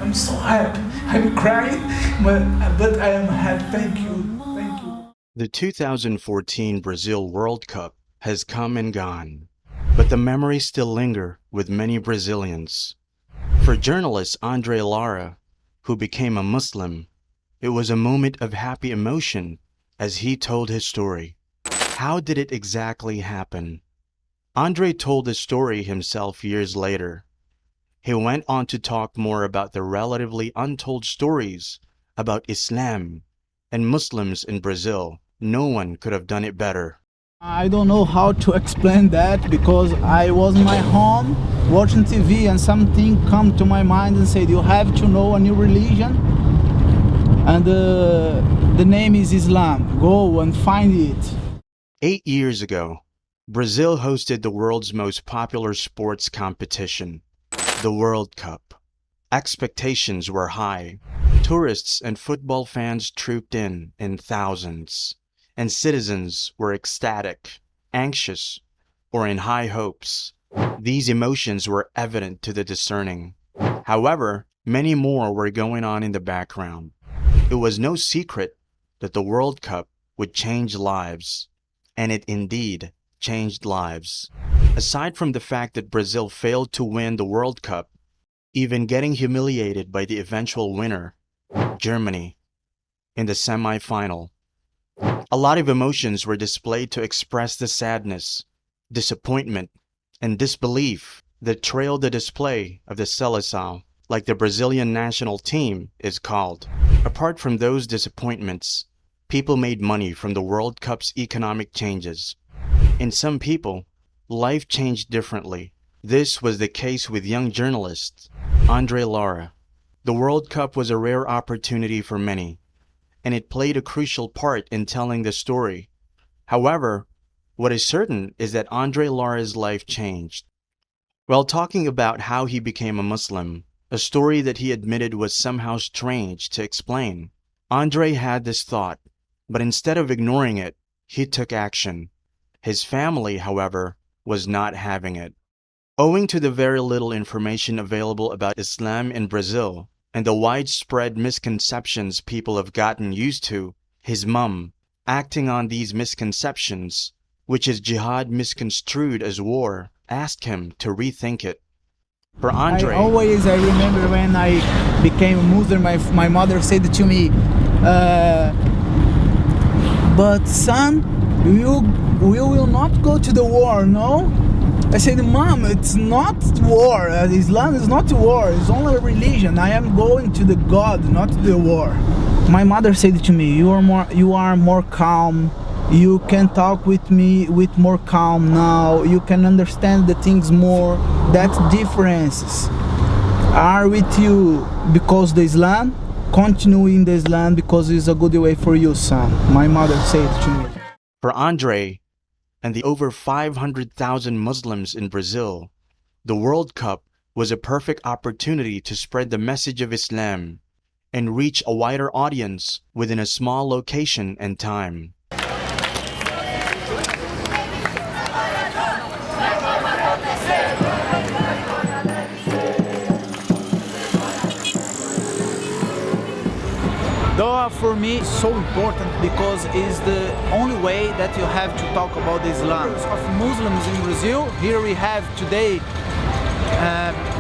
I'm so happy. I'm crying, but I am happy. Thank you. Thank you. The 2014 Brazil World Cup has come and gone, but the memories still linger with many Brazilians. For journalist Andre Lara, who became a Muslim, it was a moment of happy emotion as he told his story. How did it exactly happen? Andre told the story himself years later. He went on to talk more about the relatively untold stories about Islam and Muslims in Brazil. No one could have done it better. I don't know how to explain that because I was in my home watching TV and something come to my mind and said you have to know a new religion and the name is Islam. Go and find it. 8 years ago, Brazil hosted the world's most popular sports competition, the World Cup. Expectations were high. Tourists and football fans trooped in thousands, and citizens were ecstatic, anxious, or in high hopes. These emotions were evident to the discerning. However, many more were going on in the background. It was no secret that the World Cup would change lives, and it indeed changed lives. Aside from the fact that Brazil failed to win the World Cup, even getting humiliated by the eventual winner, Germany, in the semi-final, a lot of emotions were displayed to express the sadness, disappointment, and disbelief that trailed the display of the seleção, like the Brazilian national team is called. Apart from those disappointments, people made money from the World Cup's economic changes. In some people, life changed differently. This was the case with young journalist Andre Lara. The World Cup was a rare opportunity for many, and it played a crucial part in telling the story. However, what is certain is that Andre Lara's life changed. While talking about how he became a Muslim, a story that he admitted was somehow strange to explain, Andre had this thought, but instead of ignoring it, he took action. His family, however, was not having it. Owing to the very little information available about Islam in Brazil and the widespread misconceptions people have gotten used to, his mum, acting on these misconceptions, which is jihad misconstrued as war, asked him to rethink it. For Andre, I remember when I became a Muslim, my mother said to me, but son, you will not go to the war, no? I said, Mom, it's not war. Islam is not war. It's only a religion. I am going to the God, not the war. My mother said to me, you are more calm. You can talk with me with more calm now. You can understand the things more. That differences are with you because the Islam. Continue in the Islam because it's a good way for you, son. My mother said to me. For Andre and the over 500,000 Muslims in Brazil, the World Cup was a perfect opportunity to spread the message of Islam and reach a wider audience within a small location and time. Dua for me is so important because it's the only way that you have to talk about Islam. Of Muslims in Brazil, here we have today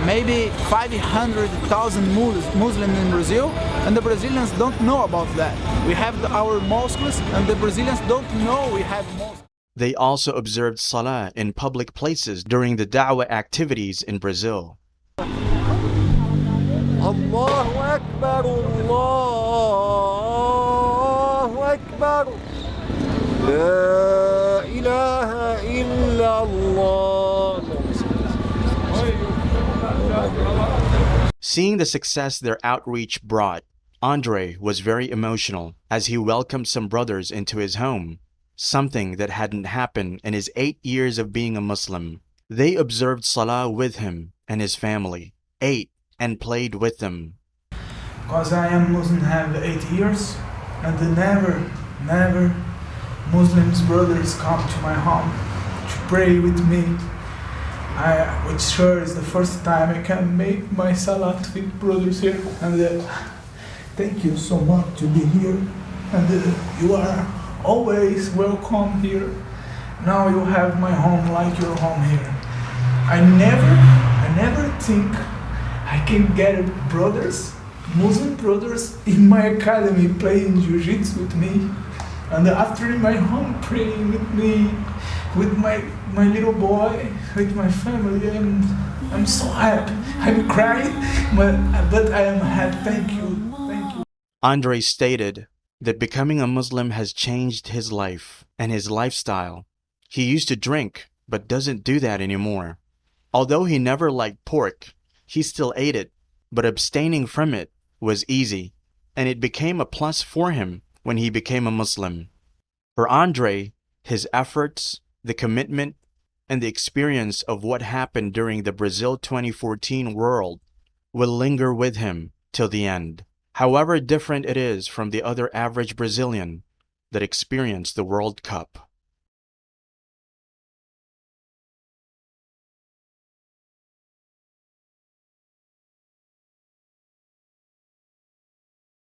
maybe 500,000 Muslims in Brazil, and the Brazilians don't know about that. We have our mosques, and the Brazilians don't know we have mosques. They also observed Salah in public places during the Dawah activities in Brazil. Allahu Akbar, Allahu Akbar, La ilaha illallah. Seeing the success their outreach brought, Andre was very emotional as he welcomed some brothers into his home, something that hadn't happened in his 8 years of being a Muslim. They observed Salah with him and his family, ate and played with them. Because I am Muslim have 8 years, and never Muslims brothers come to my home to pray with me. which sure is the first time I can make my salat with brothers here. And thank you so much to be here. And you are always welcome here. Now you have my home like your home here. I never think I can get brothers, Muslim brothers, in my academy playing jiu-jitsu with me, and after in my home praying with me, with my little boy, with my family. I'm so happy. I'm crying, but I am happy. Thank you. Andre stated that becoming a Muslim has changed his life and his lifestyle. He used to drink, but doesn't do that anymore. Although he never liked pork, he still ate it, but abstaining from it was easy, and it became a plus for him when he became a Muslim. For Andre, his efforts, the commitment, and the experience of what happened during the Brazil 2014 World will linger with him till the end, however different it is from the other average Brazilian that experienced the World Cup.